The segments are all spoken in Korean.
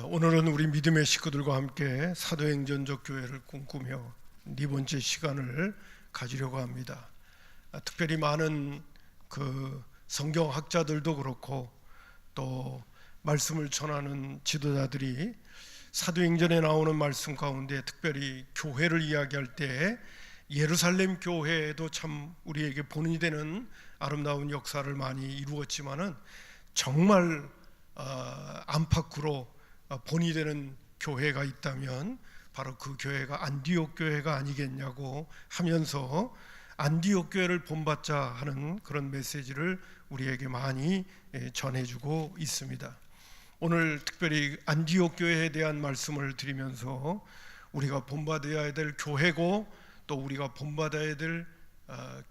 오늘은 우리 믿음의 식구들과 함께 사도행전적 교회를 꿈꾸며 네 번째 시간을 가지려고 합니다. 특별히 많은 성경학자들도 그렇고 또 말씀을 전하는 지도자들이 사도행전에 나오는 말씀 가운데 특별히 교회를 이야기할 때 예루살렘 교회도 참 우리에게 본이 되는 아름다운 역사를 많이 이루었지만은 정말 안팎으로 본이 되는 교회가 있다면 바로 그 교회가 안디옥 교회가 아니겠냐고 하면서 안디옥 교회를 본받자 하는 그런 메시지를 우리에게 많이 전해주고 있습니다. 오늘 특별히 안디옥 교회에 대한 말씀을 드리면서 우리가 본받아야 될 교회고 또 우리가 본받아야 될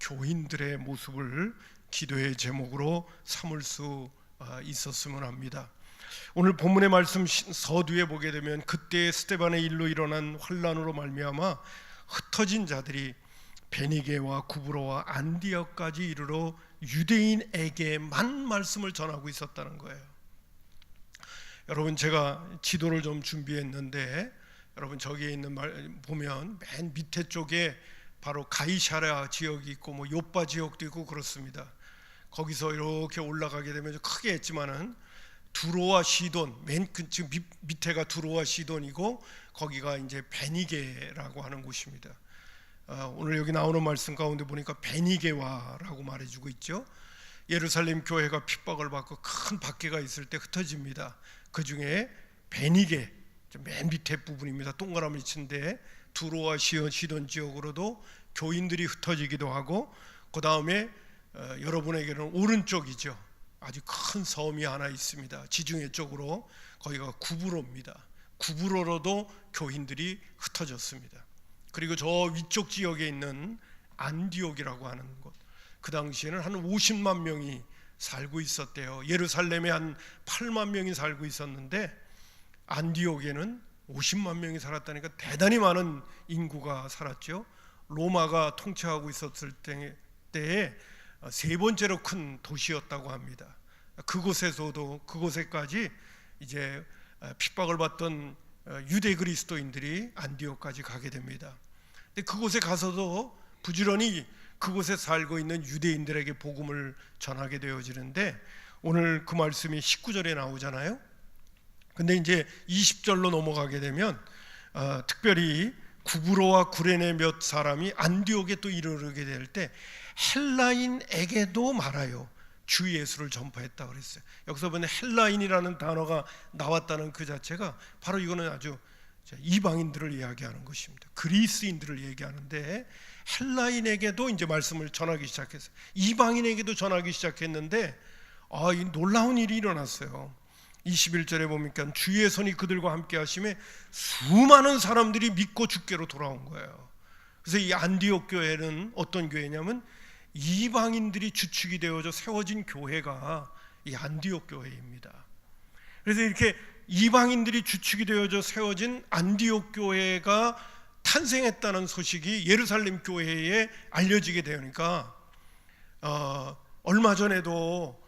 교인들의 모습을 기도의 제목으로 삼을 수 있었으면 합니다. 오늘 본문의 말씀 서두에 보게 되면 그때 스데반의 일로 일어난 환난으로 말미암아 흩어진 자들이 베니게와 구브로와 안디옥까지 이르러 유대인에게만 말씀을 전하고 있었다는 거예요. 여러분, 제가 지도를 좀 준비했는데 여러분 저기에 있는 보면 맨 밑에 쪽에 바로 가이사랴 지역이 있고 뭐 요빠 지역도 있고 그렇습니다. 거기서 이렇게 올라가게 되면 크게 했지만은 두로와 시돈, 맨 지금 밑에가 두로와 시돈이고 거기가 이제 베니게라고 하는 곳입니다. 오늘 여기 나오는 말씀 가운데 보니까 베니게와라고 말해주고 있죠. 예루살렘 교회가 핍박을 받고 큰 박해가 있을 때 흩어집니다. 그 중에 베니게 맨 밑에 부분입니다. 동그라미 친데 두로와 시돈 지역으로도 교인들이 흩어지기도 하고 그 다음에 여러분에게는 오른쪽이죠. 아주 큰 섬이 하나 있습니다. 지중해 쪽으로 거기가 구브로입니다. 구브로로도 교인들이 흩어졌습니다. 그리고 저 위쪽 지역에 있는 안디옥이라고 하는 곳, 그 당시에는 한 50만 명이 살고 있었대요. 예루살렘에 한 8만 명이 살고 있었는데 안디옥에는 50만 명이 살았다니까 대단히 많은 인구가 살았죠. 로마가 통치하고 있었을 때에 세 번째로 큰 도시였다고 합니다. 그곳에까지 이제 핍박을 받던 유대 그리스도인들이 안디옥까지 가게 됩니다. 근데 그곳에 가서도 부지런히 그곳에 살고 있는 유대인들에게 복음을 전하게 되어지는데 오늘 그 말씀이 19절에 나오잖아요. 근데 이제 20절로 넘어가게 되면 특별히 구브로와 구레네 몇 사람이 안디옥에 또 이르게 될 때 헬라인에게도 말하여 주 예수를 전파했다 그랬어요. 여기서 보면 헬라인이라는 단어가 나왔다는 그 자체가 바로 이거는 아주 이방인들을 이야기하는 것입니다. 그리스인들을 얘기하는데 헬라인에게도 이제 말씀을 전하기 시작했어요. 이방인에게도 전하기 시작했는데 이 놀라운 일이 일어났어요. 21절에 보니까 주의 손이 그들과 함께 하심에 수많은 사람들이 믿고 주께로 돌아온 거예요. 그래서 이 안디옥 교회는 어떤 교회냐면 이방인들이 주축이 되어져 세워진 교회가 이 안디옥 교회입니다. 그래서 이렇게 이방인들이 주축이 되어져 세워진 안디옥 교회가 탄생했다는 소식이 예루살렘 교회에 알려지게 되니까 얼마 전에도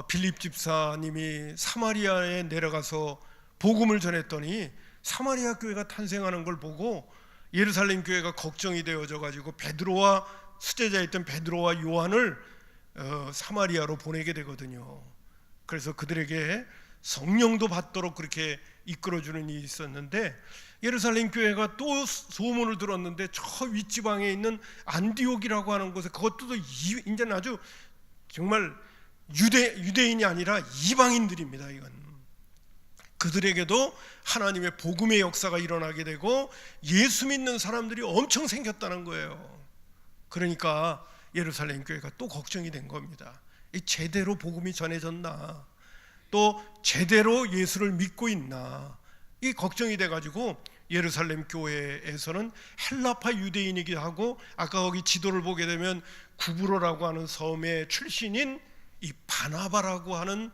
빌립 집사님이 사마리아에 내려가서 복음을 전했더니 사마리아 교회가 탄생하는 걸 보고 예루살렘 교회가 걱정이 되어져 가지고 수제자였던 베드로와 요한을 사마리아로 보내게 되거든요. 그래서 그들에게 성령도 받도록 그렇게 이끌어주는 일이 있었는데 예루살렘 교회가 또 소문을 들었는데 저 윗지방에 있는 안디옥이라고 하는 곳에 그것도 이제는 아주 정말 유대인이 아니라 이방인들입니다. 이건 그들에게도 하나님의 복음의 역사가 일어나게 되고 예수 믿는 사람들이 엄청 생겼다는 거예요. 그러니까 예루살렘 교회가 또 걱정이 된 겁니다. 제대로 복음이 전해졌나, 또 제대로 예수를 믿고 있나, 이 걱정이 돼가지고 예루살렘 교회에서는 헬라파 유대인이기도 하고 아까 거기 지도를 보게 되면 구브로라고 하는 섬의 출신인 이 바나바라고 하는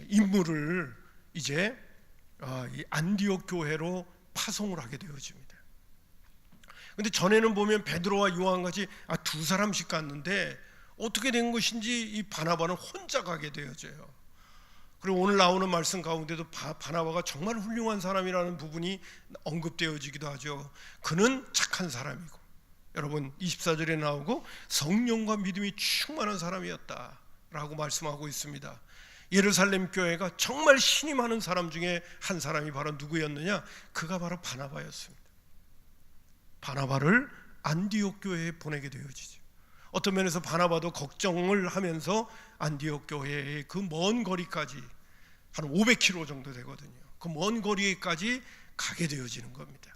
인물을 이제 이 안디옥 교회로 파송을 하게 되어집니다. 근데 전에는 보면 베드로와 요한같이 두 사람씩 갔는데 어떻게 된 것인지 이 바나바는 혼자 가게 되어져요. 그리고 오늘 나오는 말씀 가운데도 바나바가 정말 훌륭한 사람이라는 부분이 언급되어지기도 하죠. 그는 착한 사람이고, 여러분 24절에 나오고 성령과 믿음이 충만한 사람이었다라고 말씀하고 있습니다. 예루살렘 교회가 정말 신이 많은 사람 중에 한 사람이 바로 누구였느냐? 그가 바로 바나바였습니다. 바나바를 안디옥 교회에 보내게 되어지죠. 어떤 면에서 바나바도 걱정을 하면서 안디옥 교회의 그 먼 거리까지, 한 500km 정도 되거든요. 그 먼 거리까지 가게 되어지는 겁니다.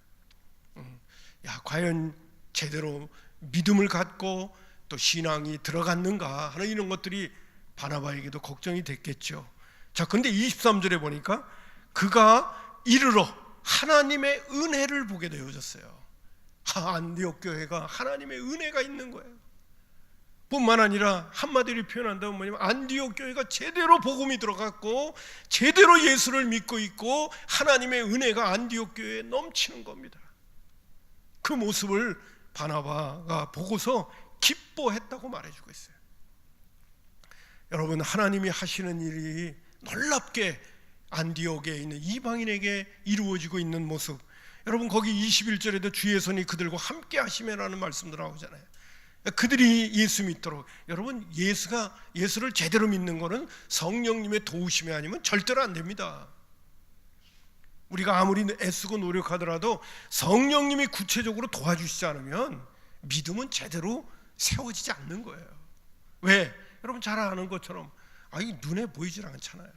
과연 제대로 믿음을 갖고 또 신앙이 들어갔는가 하는 이런 것들이 바나바에게도 걱정이 됐겠죠. 자, 근데 23절에 보니까 그가 이르러 하나님의 은혜를 보게 되어졌어요. 안디옥 교회가 하나님의 은혜가 있는 거예요. 뿐만 아니라 한마디로 표현한다면 뭐냐면 안디옥 교회가 제대로 복음이 들어갔고 제대로 예수를 믿고 있고 하나님의 은혜가 안디옥 교회에 넘치는 겁니다. 그 모습을 바나바가 보고서 기뻐했다고 말해주고 있어요. 여러분, 하나님이 하시는 일이 놀랍게 안디옥에 있는 이방인에게 이루어지고 있는 모습, 여러분 거기 21절에도 주의 손이 그들과 함께 하시매라는 말씀도 나오잖아요. 그들이 예수 믿도록, 여러분 예수를 제대로 믿는 것은 성령님의 도우심이 아니면 절대로 안 됩니다. 우리가 아무리 애쓰고 노력하더라도 성령님이 구체적으로 도와주시지 않으면 믿음은 제대로 세워지지 않는 거예요. 왜? 여러분 잘 아는 것처럼 눈에 보이질 않잖아요.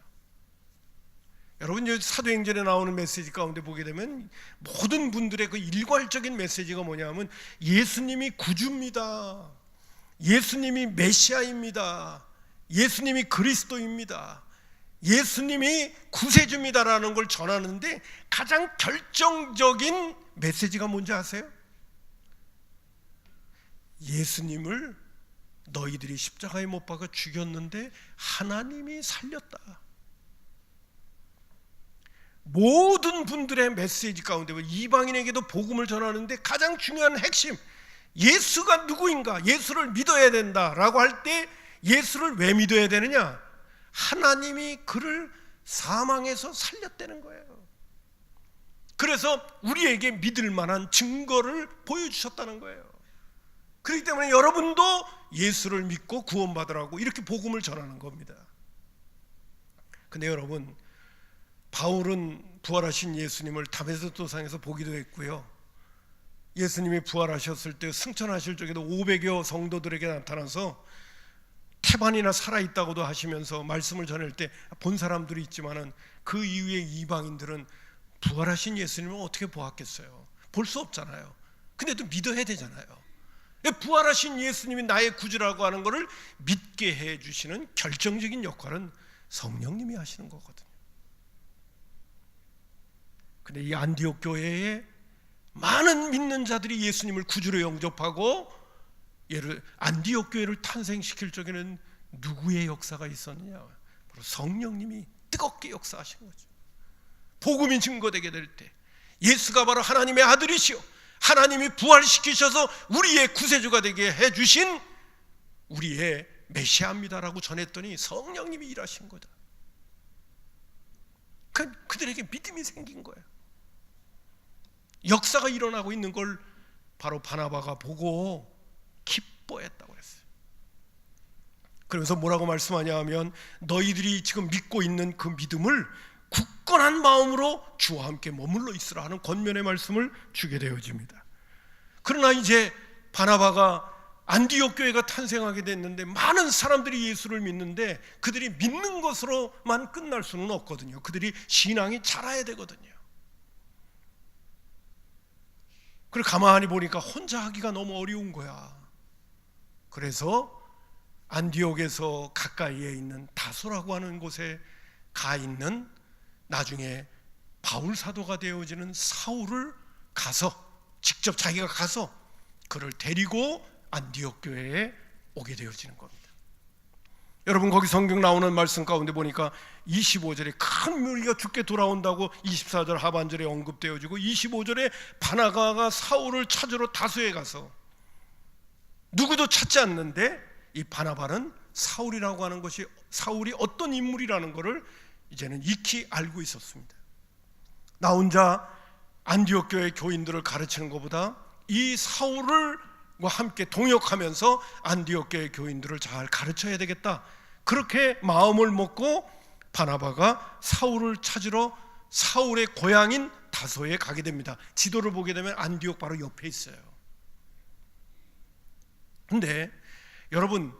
여러분 사도행전에 나오는 메시지 가운데 보게 되면 모든 분들의 그 일괄적인 메시지가 뭐냐면 예수님이 구주입니다, 예수님이 메시아입니다, 예수님이 그리스도입니다, 예수님이 구세주입니다라는 걸 전하는데 가장 결정적인 메시지가 뭔지 아세요? 예수님을 너희들이 십자가에 못 박아 죽였는데 하나님이 살렸다. 모든 분들의 메시지 가운데 이방인에게도 복음을 전하는데 가장 중요한 핵심, 예수가 누구인가, 예수를 믿어야 된다라고 할 때 예수를 왜 믿어야 되느냐? 하나님이 그를 사망에서 살렸다는 거예요. 그래서 우리에게 믿을 만한 증거를 보여주셨다는 거예요. 그렇기 때문에 여러분도 예수를 믿고 구원받으라고 이렇게 복음을 전하는 겁니다. 근데 여러분, 바울은 부활하신 예수님을 다메섹 도상에서 보기도 했고요, 예수님이 부활하셨을 때 승천하실 적에도 500여 성도들에게 나타나서 태반이나 살아있다고도 하시면서 말씀을 전할 때 본 사람들이 있지만은 그 이후에 이방인들은 부활하신 예수님을 어떻게 보았겠어요? 볼 수 없잖아요. 근데도 믿어야 되잖아요. 부활하신 예수님이 나의 구주라고 하는 것을 믿게 해주시는 결정적인 역할은 성령님이 하시는 거거든요. 근데 이 안디옥 교회에 많은 믿는 자들이 예수님을 구주로 영접하고 안디옥 교회를 탄생시킬 적에는 누구의 역사가 있었느냐? 바로 성령님이 뜨겁게 역사하신 거죠. 복음이 증거되게 될 때 예수가 바로 하나님의 아들이시오, 하나님이 부활시키셔서 우리의 구세주가 되게 해주신 우리의 메시아입니다라고 전했더니 성령님이 일하신 거다. 그들에게 믿음이 생긴 거예요. 역사가 일어나고 있는 걸 바로 바나바가 보고 기뻐했다고 했어요. 그러면서 뭐라고 말씀하냐 하면 너희들이 지금 믿고 있는 그 믿음을 굳건한 마음으로 주와 함께 머물러 있으라 하는 권면의 말씀을 주게 되어집니다. 그러나 이제 바나바가 안디옥 교회가 탄생하게 됐는데 많은 사람들이 예수를 믿는데 그들이 믿는 것으로만 끝날 수는 없거든요. 그들이 신앙이 자라야 되거든요. 그리고 가만히 보니까 혼자 하기가 너무 어려운 거야. 그래서 안디옥에서 가까이에 있는 다소라고 하는 곳에 가 있는 나중에 바울 사도가 되어지는 사울을 직접 자기가 가서 그를 데리고 안디옥 교회에 오게 되어지는 겁니다. 여러분 거기 성경 나오는 말씀 가운데 보니까 25절에 큰 무리가 죽게 돌아온다고 24절 하반절에 언급되어지고 25절에 바나바가 사울을 찾으러 다소에 가서 누구도 찾지 않는데 이 바나바는 사울이라고 하는 것이 사울이 어떤 인물이라는 것을 이제는 익히 알고 있었습니다. 나 혼자 안디옥 교회 교인들을 가르치는 것보다 이 사울과 함께 동역하면서 안디옥 교회 교인들을 잘 가르쳐야 되겠다, 그렇게 마음을 먹고 바나바가 사울을 찾으러 사울의 고향인 다소에 가게 됩니다. 지도를 보게 되면 안디옥 바로 옆에 있어요. 근데 여러분,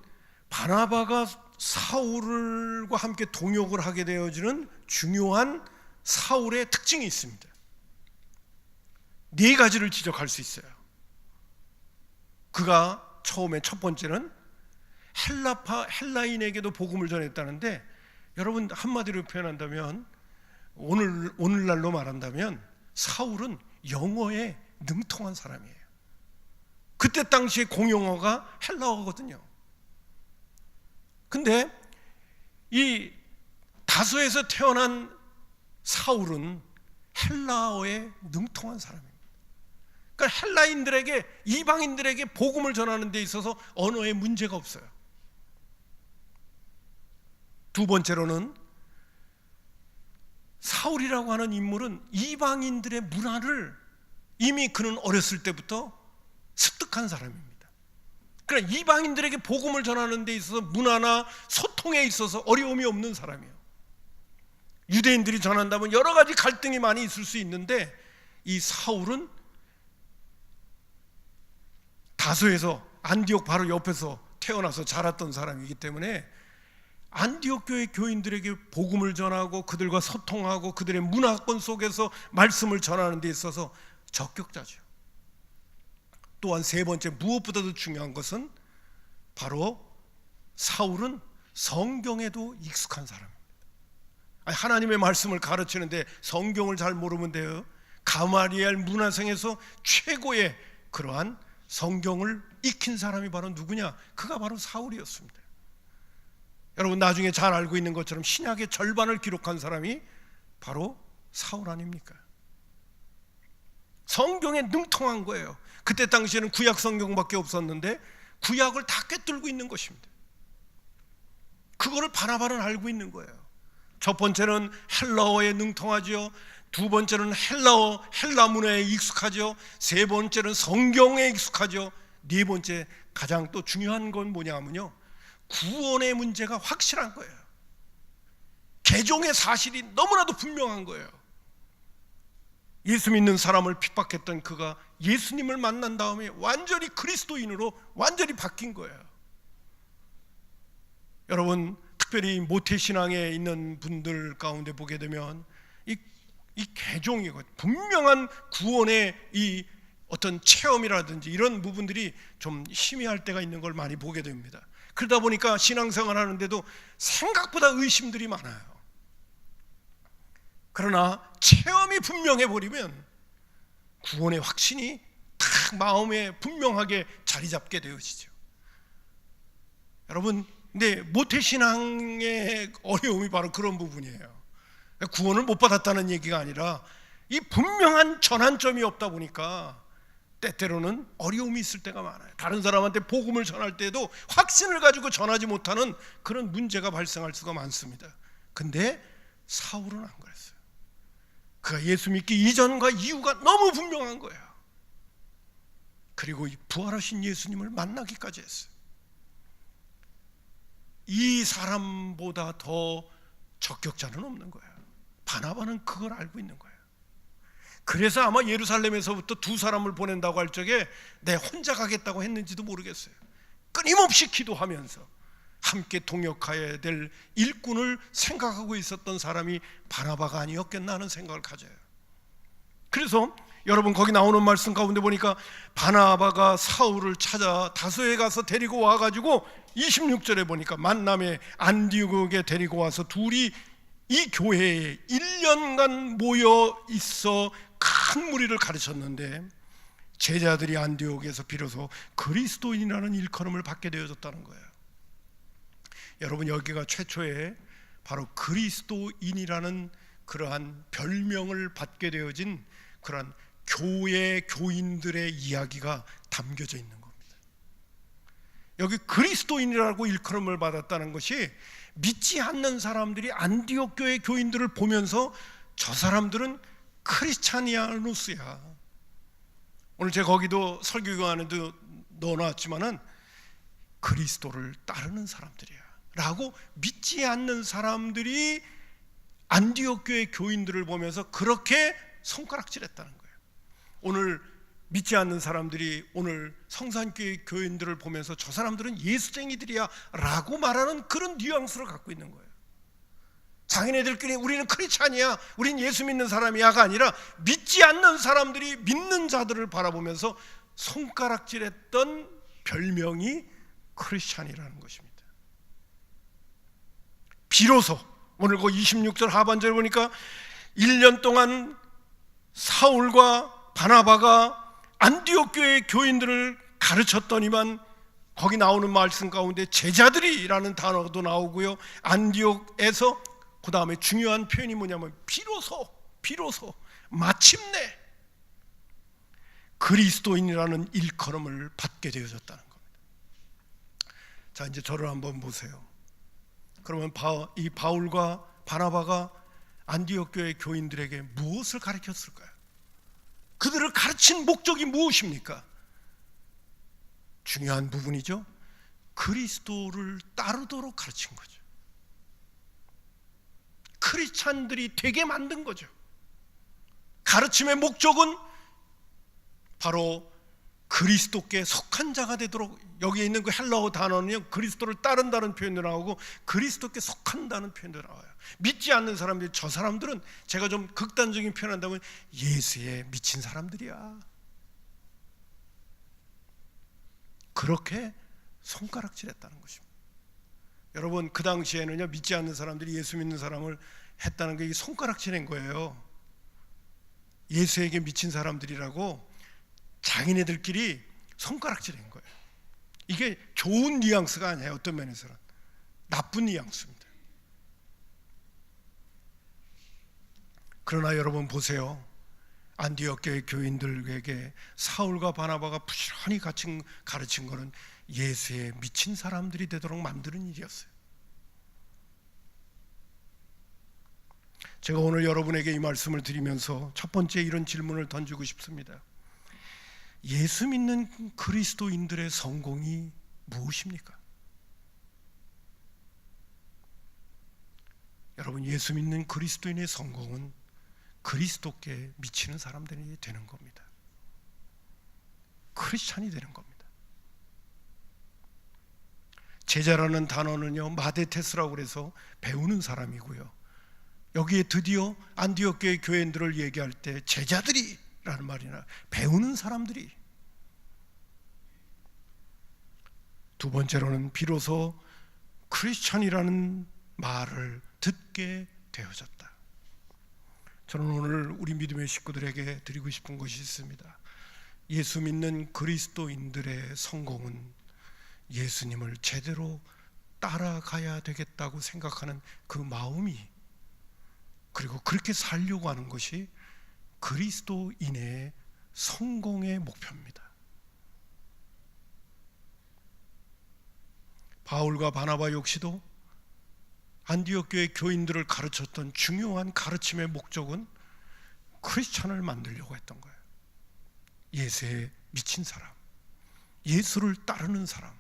바나바가 사울과 함께 동역을 하게 되어지는 중요한 사울의 특징이 있습니다. 네 가지를 지적할 수 있어요. 그가 처음에 첫 번째는 헬라인에게도 복음을 전했다는데, 여러분 한마디로 표현한다면, 오늘날로 말한다면 사울은 영어에 능통한 사람이에요. 그때 당시에 공용어가 헬라어거든요. 근데 이 다소에서 태어난 사울은 헬라어에 능통한 사람입니다. 그러니까 헬라인들에게, 이방인들에게 복음을 전하는 데 있어서 언어에 문제가 없어요. 두 번째로는 사울이라고 하는 인물은 이방인들의 문화를 이미 그는 어렸을 때부터 습득한 사람입니다. 그러니까 이방인들에게 복음을 전하는 데 있어서 문화나 소통에 있어서 어려움이 없는 사람이에요. 유대인들이 전한다면 여러 가지 갈등이 많이 있을 수 있는데, 이 사울은 다소에서 안디옥 바로 옆에서 태어나서 자랐던 사람이기 때문에 안디옥 교회 교인들에게 복음을 전하고 그들과 소통하고 그들의 문화권 속에서 말씀을 전하는 데 있어서 적격자죠. 또한 세 번째, 무엇보다도 중요한 것은 바로 사울은 성경에도 익숙한 사람입니다. 하나님의 말씀을 가르치는데 성경을 잘 모르면 돼요. 가마리엘 문화생에서 최고의 그러한 성경을 익힌 사람이 바로 누구냐? 그가 바로 사울이었습니다. 여러분, 나중에 잘 알고 있는 것처럼 신약의 절반을 기록한 사람이 바로 사울 아닙니까? 성경에 능통한 거예요. 그때 당시에는 구약 성경밖에 없었는데 구약을 다 꿰뚫고 있는 것입니다. 그거를 바나바는 알고 있는 거예요. 첫 번째는 헬라어에 능통하죠. 두 번째는 헬라 문화에 익숙하죠. 세 번째는 성경에 익숙하죠. 네 번째, 가장 또 중요한 건 뭐냐면요, 구원의 문제가 확실한 거예요. 개종의 사실이 너무나도 분명한 거예요. 예수 믿는 사람을 핍박했던 그가 예수님을 만난 다음에 완전히 그리스도인으로 완전히 바뀐 거예요. 여러분, 특별히 모태신앙에 있는 분들 가운데 보게 되면 이 개종이고 분명한 구원의 이 어떤 체험이라든지 이런 부분들이 좀 희미할 때가 있는 걸 많이 보게 됩니다. 그러다 보니까 신앙생활 하는데도 생각보다 의심들이 많아요. 그러나 체험이 분명해 버리면 구원의 확신이 딱 마음에 분명하게 자리 잡게 되어지죠. 여러분, 근데 모태신앙의 어려움이 바로 그런 부분이에요. 구원을 못 받았다는 얘기가 아니라 이 분명한 전환점이 없다 보니까 때때로는 어려움이 있을 때가 많아요. 다른 사람한테 복음을 전할 때도 확신을 가지고 전하지 못하는 그런 문제가 발생할 수가 많습니다. 근데 사울은 안 그랬어요. 그가 예수 믿기 이전과 이후가 너무 분명한 거예요. 그리고 부활하신 예수님을 만나기까지 했어요. 이 사람보다 더 적격자는 없는 거예요. 바나바는 그걸 알고 있는 거예요. 그래서 아마 예루살렘에서부터 두 사람을 보낸다고 할 적에 내 혼자 가겠다고 했는지도 모르겠어요. 끊임없이 기도하면서 함께 동역해야 될 일꾼을 생각하고 있었던 사람이 바나바가 아니었겠나 하는 생각을 가져요. 그래서 여러분, 거기 나오는 말씀 가운데 보니까 바나바가 사울을 찾아 다소에 가서 데리고 와가지고 26절에 보니까 만남의 안디옥에 데리고 와서 둘이 이 교회에 1년간 모여 있어 큰 무리를 가르쳤는데 제자들이 안디옥에서 비로소 그리스도인이라는 일컬음을 받게 되어졌다는 거예요. 여러분, 여기가 최초에 바로 그리스도인이라는 그러한 별명을 받게 되어진 그러한 교회 교인들의 이야기가 담겨져 있는 겁니다. 여기 그리스도인이라고 일컬음을 받았다는 것이 믿지 않는 사람들이 안디옥 교회 교인들을 보면서 저 사람들은 크리스찬이아누스야. 오늘 제가 거기도 설교관에도 넣어놨지만은 그리스도를 따르는 사람들이야 라고 믿지 않는 사람들이 안디옥 교회 교인들을 보면서 그렇게 손가락질했다는 거예요. 오늘 믿지 않는 사람들이 오늘 성산교회 교인들을 보면서 저 사람들은 예수쟁이들이야 라고 말하는 그런 뉘앙스를 갖고 있는 거예요. 자기네들끼리 우리는 크리스찬이야, 우린 예수 믿는 사람이야가 아니라 믿지 않는 사람들이 믿는 자들을 바라보면서 손가락질했던 별명이 크리스찬이라는 것입니다. 비로소 오늘 그 26절 하반절에 보니까 1년 동안 사울과 바나바가 안디옥 교회 교인들을 가르쳤더니만 거기 나오는 말씀 가운데 제자들이라는 단어도 나오고요. 안디옥에서 그 다음에 중요한 표현이 뭐냐면 비로소 마침내 그리스도인이라는 일컬음을 받게 되어졌다는 겁니다. 자, 이제 저를 한번 보세요. 그러면 이 바울과 바나바가 안디옥 교회 교인들에게 무엇을 가르쳤을까요? 그들을 가르친 목적이 무엇입니까? 중요한 부분이죠. 그리스도를 따르도록 가르친 거죠. 크리스찬들이 되게 만든 거죠. 가르침의 목적은 바로 그리스도께 속한 자가 되도록, 여기에 있는 그 헬라어 단어는요 그리스도를 따른다는 표현도 나오고 그리스도께 속한다는 표현도 나와요. 믿지 않는 사람들이, 저 사람들은 제가 좀 극단적인 표현한다면 예수에 미친 사람들이야, 그렇게 손가락질했다는 것입니다. 여러분, 그 당시에는요 믿지 않는 사람들이 예수 믿는 사람을 했다는 게 손가락질인 거예요. 예수에게 미친 사람들이라고 자기네들끼리 손가락질인 거예요. 이게 좋은 뉘앙스가 아니에요. 어떤 면에서는 나쁜 뉘앙스입니다. 그러나 여러분 보세요. 안디옥 교회 교인들에게 사울과 바나바가 부지런히 가르친 것은 예수에 미친 사람들이 되도록 만드는 일이었어요. 제가 오늘 여러분에게 이 말씀을 드리면서 첫 번째 이런 질문을 던지고 싶습니다. 예수 믿는 그리스도인들의 성공이 무엇입니까? 여러분, 예수 믿는 그리스도인의 성공은 그리스도께 미치는 사람들이 되는 겁니다. 크리스찬이 되는 겁니다. 제자라는 단어는요 마데테스라고 그래서 배우는 사람이고요, 여기에 드디어 안디옥 교회 교인들을 얘기할 때 제자들이라는 말이나 배우는 사람들이, 두 번째로는 비로소 크리스찬이라는 말을 듣게 되어졌다. 저는 오늘 우리 믿음의 식구들에게 드리고 싶은 것이 있습니다. 예수 믿는 그리스도인들의 성공은 예수님을 제대로 따라가야 되겠다고 생각하는 그 마음이, 그리고 그렇게 살려고 하는 것이 그리스도인의 성공의 목표입니다. 바울과 바나바 역시도 안디옥 교회 교인들을 가르쳤던 중요한 가르침의 목적은 크리스찬을 만들려고 했던 거예요. 예수에 미친 사람, 예수를 따르는 사람,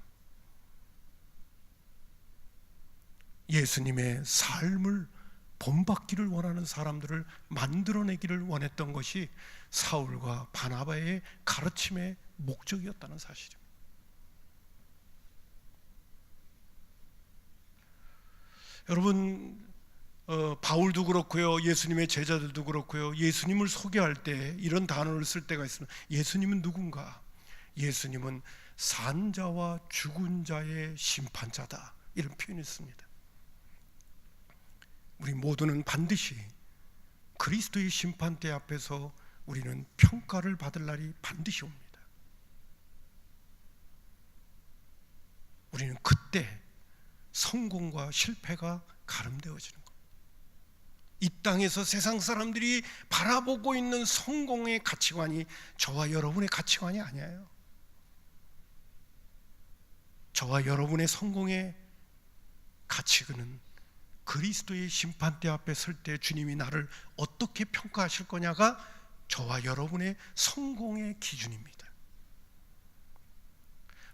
예수님의 삶을 본받기를 원하는 사람들을 만들어내기를 원했던 것이 사울과 바나바의 가르침의 목적이었다는 사실입니다. 여러분, 바울도 그렇고요, 예수님의 제자들도 그렇고요, 예수님을 소개할 때 이런 단어를 쓸 때가 있습니다. 예수님은 누군가? 예수님은 산 자와 죽은 자의 심판자다, 이런 표현이 있습니다. 우리 모두는 반드시 그리스도의 심판대 앞에서 우리는 평가를 받을 날이 반드시 옵니다. 우리는 그때 성공과 실패가 가름되어지는 겁니다. 이 땅에서 세상 사람들이 바라보고 있는 성공의 가치관이 저와 여러분의 가치관이 아니에요. 저와 여러분의 성공의 가치는 그리스도의 심판대 앞에 설 때 주님이 나를 어떻게 평가하실 거냐가 저와 여러분의 성공의 기준입니다.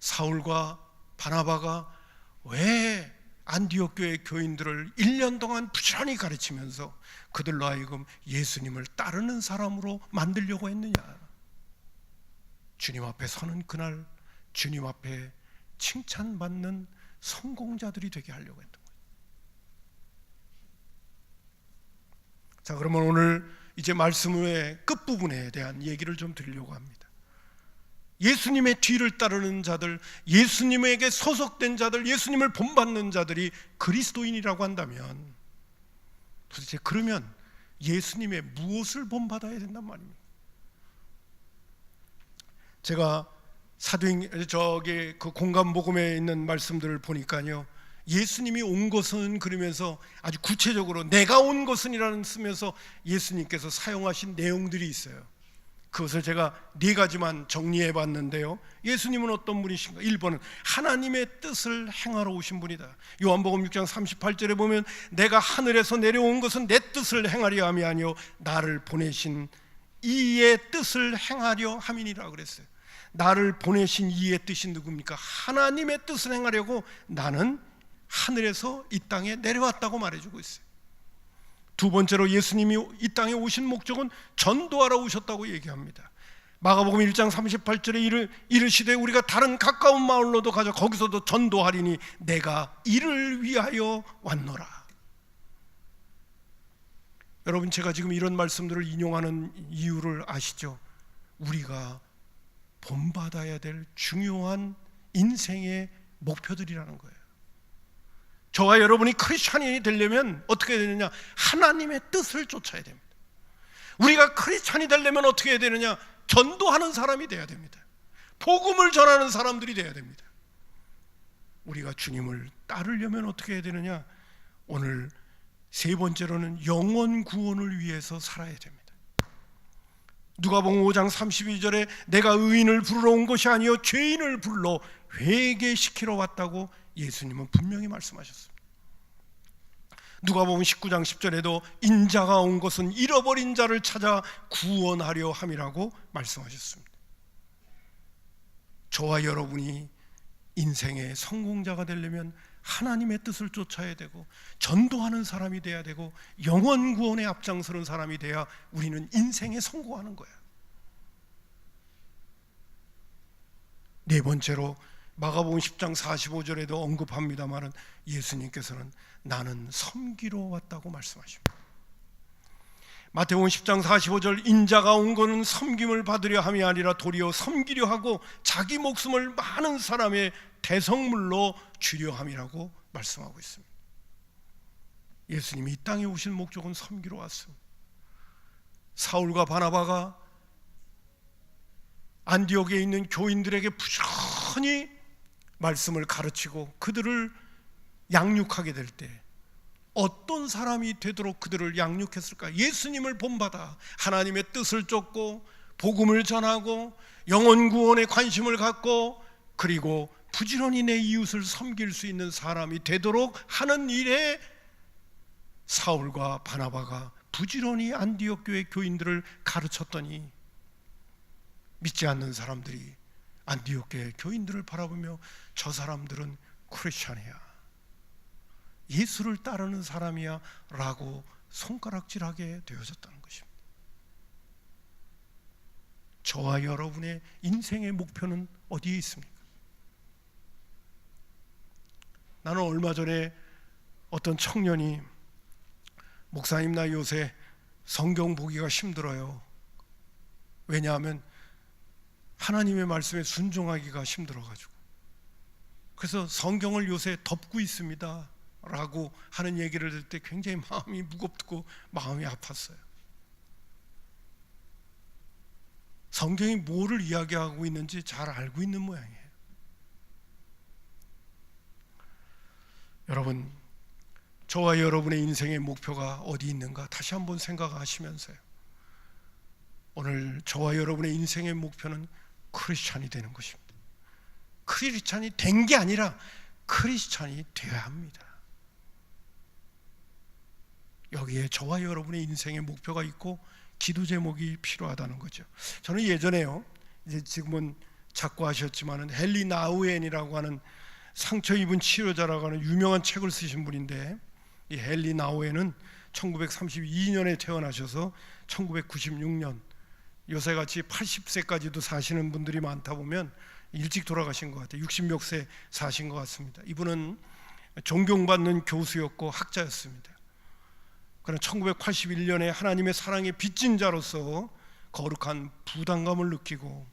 사울과 바나바가 왜 안디옥 교회 교인들을 1년 동안 부지런히 가르치면서 그들로 하여금 예수님을 따르는 사람으로 만들려고 했느냐? 주님 앞에 서는 그날 주님 앞에 칭찬받는 성공자들이 되게 하려고 했던 거예요. 자, 그러면 오늘 이제 말씀의 끝부분에 대한 얘기를 좀 드리려고 합니다. 예수님의 뒤를 따르는 자들, 예수님에게 소속된 자들, 예수님을 본받는 자들이 그리스도인이라고 한다면 도대체 그러면 예수님의 무엇을 본받아야 된단 말입니까? 제가 그 공감복음에 있는 말씀들을 보니까요, 예수님이 온 것은 그러면서 아주 구체적으로 내가 온 것은이라는 쓰면서 예수님께서 사용하신 내용들이 있어요. 그것을 제가 4가지만 정리해 봤는데요, 예수님은 어떤 분이신가? 1번은 하나님의 뜻을 행하러 오신 분이다. 요한복음 6장 38절에 보면 내가 하늘에서 내려온 것은 내 뜻을 행하려 함이 아니요 나를 보내신 이의 뜻을 행하려 함이니라 그랬어요. 나를 보내신 이의 뜻이 누굽니까? 하나님의 뜻을 행하려고 나는 하늘에서 이 땅에 내려왔다고 말해주고 있어요. 2번째로 예수님이 이 땅에 오신 목적은 전도하러 오셨다고 얘기합니다. 마가복음 1장 38절에 이르시되 우리가 다른 가까운 마을로도 가자 거기서도 전도하리니 내가 이를 위하여 왔노라. 여러분, 제가 지금 이런 말씀들을 인용하는 이유를 아시죠? 우리가 본받아야 될 중요한 인생의 목표들이라는 거예요. 저와 여러분이 크리스찬이 되려면 어떻게 되느냐? 하나님의 뜻을 쫓아야 됩니다. 우리가 크리스찬이 되려면 어떻게 해야 되느냐? 전도하는 사람이 돼야 됩니다. 복음을 전하는 사람들이 돼야 됩니다. 우리가 주님을 따르려면 어떻게 해야 되느냐? 오늘 3번째로는 영원 구원을 위해서 살아야 됩니다. 누가복음 5장 32절에 내가 의인을 부르러 온 것이 아니요 죄인을 불러 회개시키러 왔다고 예수님은 분명히 말씀하셨습니다. 누가복음 19장 10절에도 인자가 온 것은 잃어버린 자를 찾아 구원하려 함이라고 말씀하셨습니다. 저와 여러분이 인생의 성공자가 되려면 하나님의 뜻을 쫓아야 되고 전도하는 사람이 돼야 되고 영원 구원에 앞장서는 사람이 돼야 우리는 인생에 성공하는 거야. 4번째로 마가복음 10장 45절에도 언급합니다마는 예수님께서는 나는 섬기러 왔다고 말씀하십니다. 마태복음 10장 45절 인자가 온 것은 섬김을 받으려 함이 아니라 도리어 섬기려 하고 자기 목숨을 많은 사람의 대성물로 주려 함이라고 말씀하고 있습니다. 예수님이 이 땅에 오신 목적은 섬기러 왔습니다. 사울과 바나바가 안디옥에 있는 교인들에게 부지런히 말씀을 가르치고 그들을 양육하게 될 때 어떤 사람이 되도록 그들을 양육했을까? 예수님을 본받아 하나님의 뜻을 쫓고 복음을 전하고 영혼 구원에 관심을 갖고 그리고 부지런히 내 이웃을 섬길 수 있는 사람이 되도록 하는 일에 사울과 바나바가 부지런히 안디옥 교회 교인들을 가르쳤더니 믿지 않는 사람들이 안디옥 교회 교인들을 바라보며 저 사람들은 크리스찬이야, 예수를 따르는 사람이야 라고 손가락질하게 되어졌다는 것입니다. 저와 여러분의 인생의 목표는 어디에 있습니까? 나는 얼마 전에 어떤 청년이 목사님 나 요새 성경 보기가 힘들어요. 왜냐하면 하나님의 말씀에 순종하기가 힘들어가지고 그래서 성경을 요새 덮고 있습니다 라고 하는 얘기를 들을 때 굉장히 마음이 무겁고 마음이 아팠어요. 성경이 뭐를 이야기하고 있는지 잘 알고 있는 모양이에요. 여러분, 저와 여러분의 인생의 목표가 어디 있는가 다시 한번 생각하시면서요, 오늘 저와 여러분의 인생의 목표는 크리스찬이 되는 것입니다. 크리스찬이 된 게 아니라 크리스찬이 되어야 합니다. 여기에 저와 여러분의 인생의 목표가 있고 기도 제목이 필요하다는 거죠. 저는 예전에요, 이제 지금은 작고하셨지만은 헨리 나우엔이라고 하는 상처 입은 치료자라고 하는 유명한 책을 쓰신 분인데, 이 헨리 나우엔은 1932년에 태어나셔서 1996년, 요새같이 80세까지도 사시는 분들이 많다 보면 일찍 돌아가신 것 같아요. 60몇 세 사신 것 같습니다. 이분은 존경받는 교수였고 학자였습니다. 그러나 1981년에 하나님의 사랑에 빚진 자로서 거룩한 부담감을 느끼고,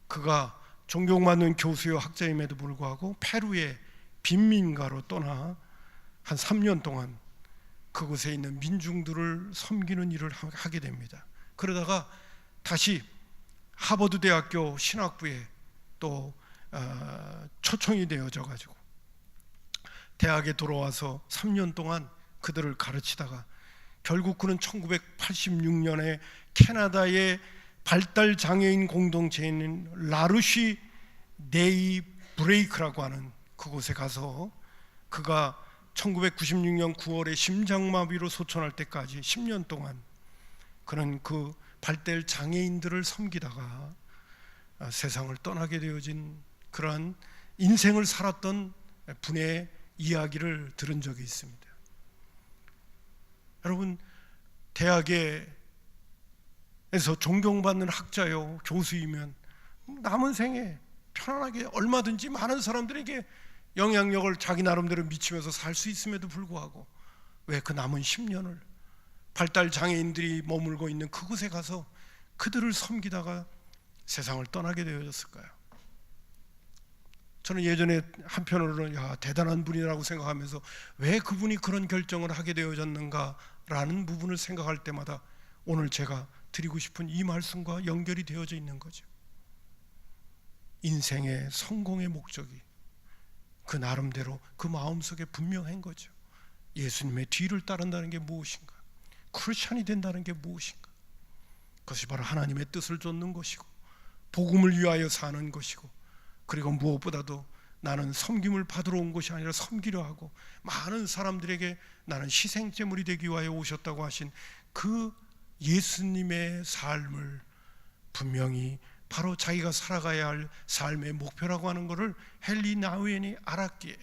그가 존경받는 교수요 학자임에도 불구하고 페루의 빈민가로 떠나 한 3년 동안 그곳에 있는 민중들을 섬기는 일을 하게 됩니다. 그러다가 다시 하버드 대학교 신학부에 또 초청이 되어져 가지고 대학에 돌아와서 3년 동안 그들을 가르치다가 결국 그는 1986년에 캐나다의 발달 장애인 공동체인 라루시 네이 브레이크라고 하는 그곳에 가서 그가 1996년 9월에 심장마비로 소천할 때까지 10년 동안 그는 그 발달 장애인들을 섬기다가 세상을 떠나게 되어진 그러한 인생을 살았던 분의 이야기를 들은 적이 있습니다. 여러분, 대학에서 존경받는 학자요 교수이면 남은 생에 편안하게 얼마든지 많은 사람들에게 영향력을 자기 나름대로 미치면서 살 수 있음에도 불구하고 왜 그 남은 10년을 발달 장애인들이 머물고 있는 그곳에 가서 그들을 섬기다가 세상을 떠나게 되어졌을까요? 저는 예전에 한편으로는 대단한 분이라고 생각하면서 왜 그분이 그런 결정을 하게 되어졌는가라는 부분을 생각할 때마다 오늘 제가 드리고 싶은 이 말씀과 연결이 되어져 있는 거죠. 인생의 성공의 목적이 그 나름대로 그 마음속에 분명한 거죠. 예수님의 뒤를 따른다는 게 무엇인가? 크리스찬이 된다는 게 무엇인가? 그것이 바로 하나님의 뜻을 좇는 것이고 복음을 위하여 사는 것이고, 그리고 무엇보다도 나는 섬김을 받으러 온 것이 아니라 섬기려 하고 많은 사람들에게 나는 희생제물이 되기 위하여 오셨다고 하신 그 예수님의 삶을 분명히 바로 자기가 살아가야 할 삶의 목표라고 하는 것을 헨리 나우엔이 알았기에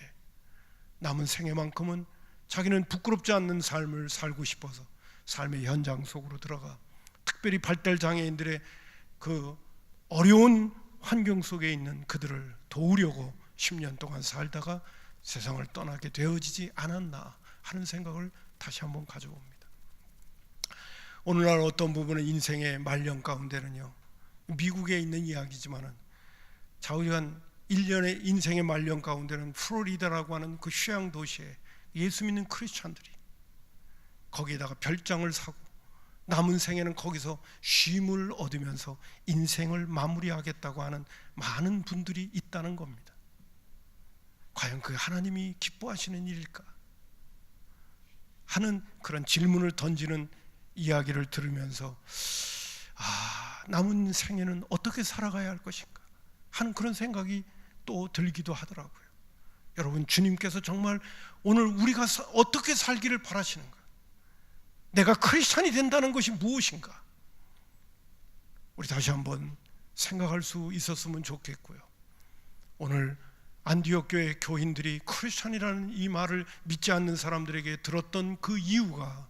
남은 생애만큼은 자기는 부끄럽지 않는 삶을 살고 싶어서 삶의 현장 속으로 들어가 특별히 발달 장애인들의 그 어려운 환경 속에 있는 그들을 도우려고 10년 동안 살다가 세상을 떠나게 되어지지 않았나 하는 생각을 다시 한번 가져봅니다. 오늘날 어떤 부분은 인생의 말년 가운데는요, 미국에 있는 이야기지만은 좌우한 1년의 인생의 말년 가운데는 플로리다라고 하는 그 휴양 도시에 예수 믿는 크리스찬들이 거기에다가 별장을 사고 남은 생에는 거기서 쉼을 얻으면서 인생을 마무리하겠다고 하는 많은 분들이 있다는 겁니다. 과연 그 하나님이 기뻐하시는 일일까 하는 그런 질문을 던지는 이야기를 들으면서 남은 생에는 어떻게 살아가야 할 것인가 하는 그런 생각이 또 들기도 하더라고요. 여러분, 주님께서 정말 오늘 우리가 어떻게 살기를 바라시는가? 내가 크리스찬이 된다는 것이 무엇인가? 우리 다시 한번 생각할 수 있었으면 좋겠고요. 오늘 안디옥 교회 교인들이 크리스찬이라는 이 말을 믿지 않는 사람들에게 들었던 그 이유가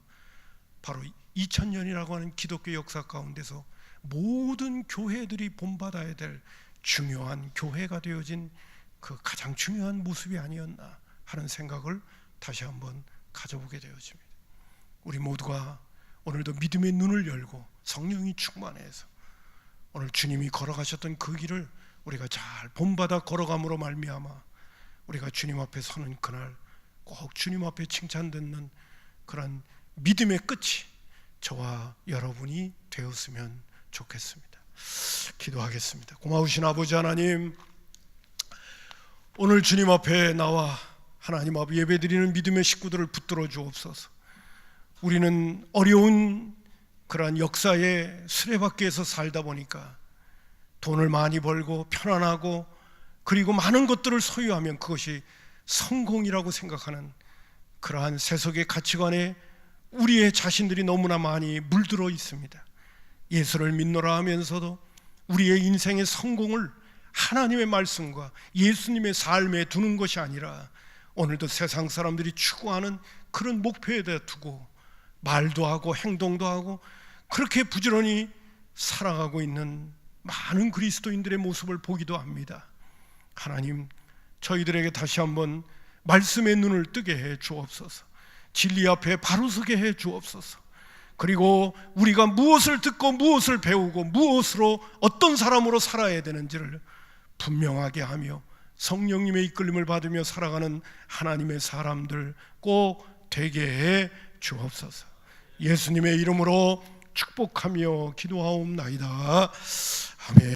바로 2000년이라고 하는 기독교 역사 가운데서 모든 교회들이 본받아야 될 중요한 교회가 되어진 그 가장 중요한 모습이 아니었나 하는 생각을 다시 한번 가져보게 되어집니다. 우리 모두가 오늘도 믿음의 눈을 열고 성령이 충만해서 오늘 주님이 걸어가셨던 그 길을 우리가 잘 본받아 걸어감으로 말미암아 우리가 주님 앞에 서는 그날 꼭 주님 앞에 칭찬듣는 그런 믿음의 끝이 저와 여러분이 되었으면 좋겠습니다. 기도하겠습니다. 고마우신 아버지 하나님, 오늘 주님 앞에 나와 하나님 앞에 예배드리는 믿음의 식구들을 붙들어 주옵소서. 우리는 어려운 그러한 역사의 수레바퀴에서 살다 보니까 돈을 많이 벌고 편안하고 그리고 많은 것들을 소유하면 그것이 성공이라고 생각하는 그러한 세속의 가치관에 우리의 자신들이 너무나 많이 물들어 있습니다. 예수를 믿노라 하면서도 우리의 인생의 성공을 하나님의 말씀과 예수님의 삶에 두는 것이 아니라 오늘도 세상 사람들이 추구하는 그런 목표에다 두고 말도 하고 행동도 하고 그렇게 부지런히 살아가고 있는 많은 그리스도인들의 모습을 보기도 합니다. 하나님, 저희들에게 다시 한번 말씀의 눈을 뜨게 해 주옵소서. 진리 앞에 바로 서게 해 주옵소서. 그리고 우리가 무엇을 듣고 무엇을 배우고 무엇으로 어떤 사람으로 살아야 되는지를 분명하게 하며 성령님의 이끌림을 받으며 살아가는 하나님의 사람들 꼭 되게 해 주옵소서. 예수님의 이름으로 축복하며 기도하옵나이다. 아멘.